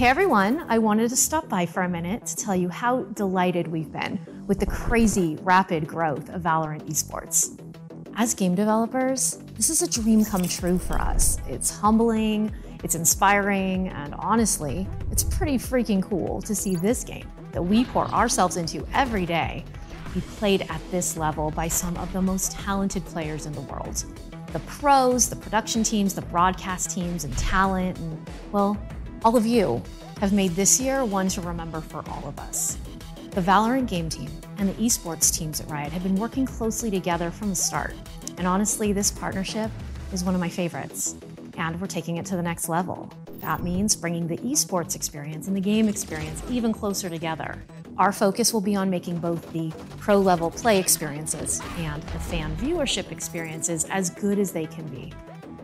Hey everyone, I wanted to stop by for a minute to tell you how delighted we've been with the crazy, rapid growth of Valorant esports. As game developers, this is a dream come true for us. It's humbling, it's inspiring, and honestly, it's pretty freaking cool to see this game that we pour ourselves into every day be played at this level by some of the most talented players in the world. The pros, the production teams, the broadcast teams, and talent, and well, all of you have made this year one to remember for all of us. The Valorant game team and the esports teams at Riot have been working closely together from the start. And honestly, this partnership is one of my favorites. And we're taking it to the next level. That means bringing the esports experience and the game experience even closer together. Our focus will be on making both the pro-level play experiences and the fan viewership experiences as good as they can be.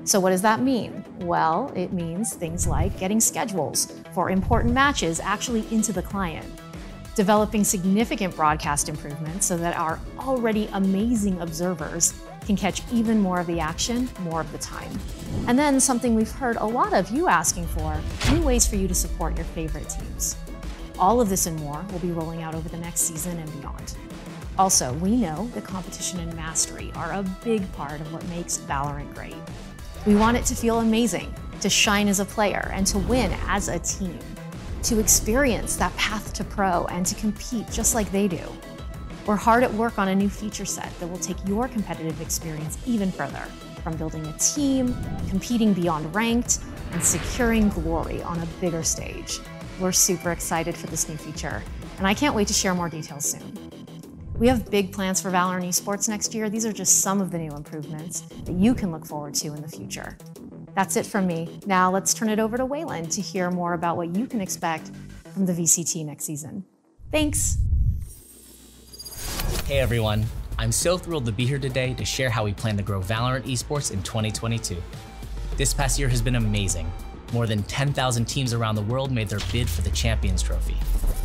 So what does that mean? Well, it means things like getting schedules for important matches actually into the client, developing significant broadcast improvements so that our already amazing observers can catch even more of the action, more of the time. And then something we've heard a lot of you asking for, new ways for you to support your favorite teams. All of this and more will be rolling out over the next season and beyond. Also, we know that competition and mastery are a big part of what makes Valorant great. We want it to feel amazing, to shine as a player, and to win as a team, to experience that path to pro and to compete just like they do. We're hard at work on a new feature set that will take your competitive experience even further, from building a team, competing beyond ranked, and securing glory on a bigger stage. We're super excited for this new feature, and I can't wait to share more details soon. We have big plans for Valorant esports next year. These are just some of the new improvements that you can look forward to in the future. That's it from me. Now let's turn it over to Whalen to hear more about what you can expect from the VCT next season. Thanks. Hey everyone, I'm so thrilled to be here today to share how we plan to grow Valorant esports in 2022. This past year has been amazing. More than 10,000 teams around the world made their bid for the Champions Trophy.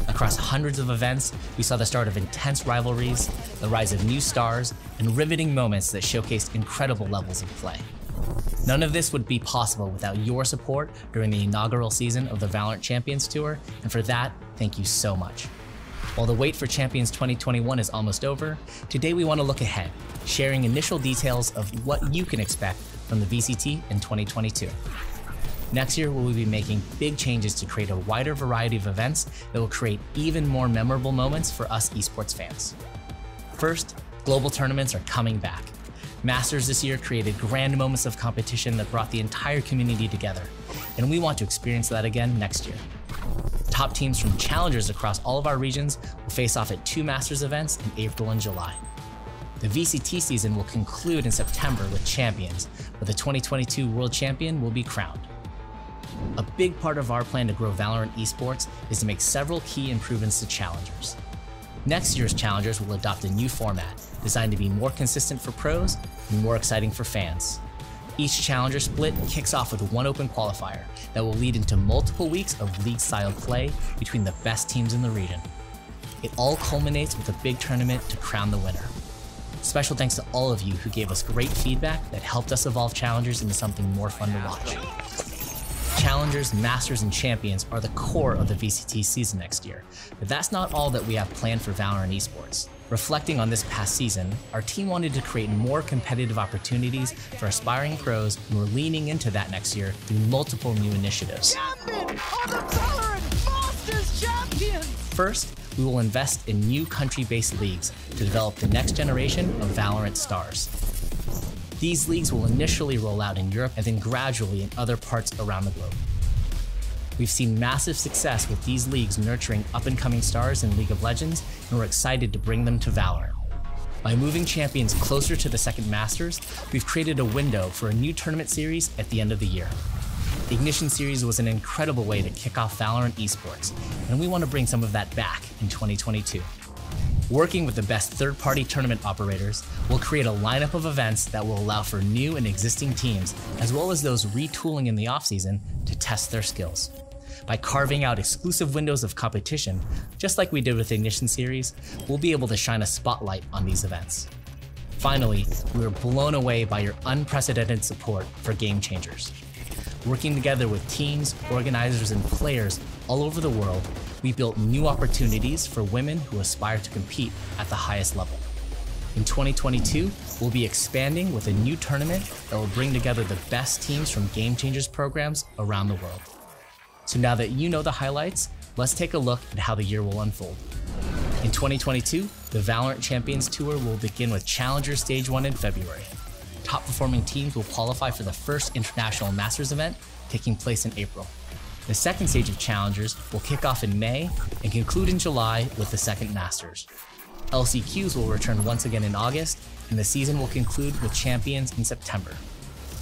Across hundreds of events, we saw the start of intense rivalries, the rise of new stars, and riveting moments that showcased incredible levels of play. None of this would be possible without your support during the inaugural season of the VALORANT Champions Tour, and for that, thank you so much. While the wait for Champions 2021 is almost over, today we want to look ahead, sharing initial details of what you can expect from the VCT in 2022. Next year, we'll be making big changes to create a wider variety of events that will create even more memorable moments for us esports fans. First, global tournaments are coming back. Masters this year created grand moments of competition that brought the entire community together, and we want to experience that again next year. Top teams from challengers across all of our regions will face off at 2 Masters events in April and July. The VCT season will conclude in September with Champions, where the 2022 World Champion will be crowned. A big part of our plan to grow Valorant esports is to make several key improvements to challengers. Next year's challengers will adopt a new format designed to be more consistent for pros and more exciting for fans. Each challenger split kicks off with one open qualifier that will lead into multiple weeks of league-style play between the best teams in the region. It all culminates with a big tournament to crown the winner. Special thanks to all of you who gave us great feedback that helped us evolve challengers into something more fun to watch. Challengers, Masters, and Champions are the core of the VCT season next year, but that's not all that we have planned for Valorant esports. Reflecting on this past season, our team wanted to create more competitive opportunities for aspiring pros, and we're leaning into that next year through multiple new initiatives. First, we will invest in new country-based leagues to develop the next generation of Valorant stars. These leagues will initially roll out in Europe and then gradually in other parts around the globe. We've seen massive success with these leagues nurturing up-and-coming stars in League of Legends, and we're excited to bring them to Valorant. By moving champions closer to the second Masters, we've created a window for a new tournament series at the end of the year. The Ignition series was an incredible way to kick off Valorant esports, and we want to bring some of that back in 2022. Working with the best third-party tournament operators, we'll create a lineup of events that will allow for new and existing teams, as well as those retooling in the offseason, to test their skills. By carving out exclusive windows of competition, just like we did with the Ignition series, we'll be able to shine a spotlight on these events. Finally, we were blown away by your unprecedented support for Game Changers. Working together with teams, organizers, and players all over the world, we built new opportunities for women who aspire to compete at the highest level. In 2022, we'll be expanding with a new tournament that will bring together the best teams from Game Changers programs around the world. So now that you know the highlights, let's take a look at how the year will unfold. In 2022, the VALORANT Champions Tour will begin with Challenger Stage 1 in February. Top performing teams will qualify for the first International Masters event, taking place in April. The second stage of Challengers will kick off in May and conclude in July with the second Masters. LCQs will return once again in August, and the season will conclude with Champions in September.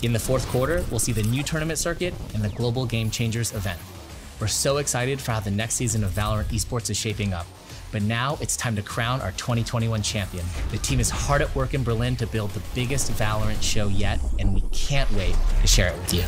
In the fourth quarter, we'll see the new tournament circuit and the Global Game Changers event. We're so excited for how the next season of VALORANT esports is shaping up. But now it's time to crown our 2021 champion. The team is hard at work in Berlin to build the biggest VALORANT show yet, and we can't wait to share it with you.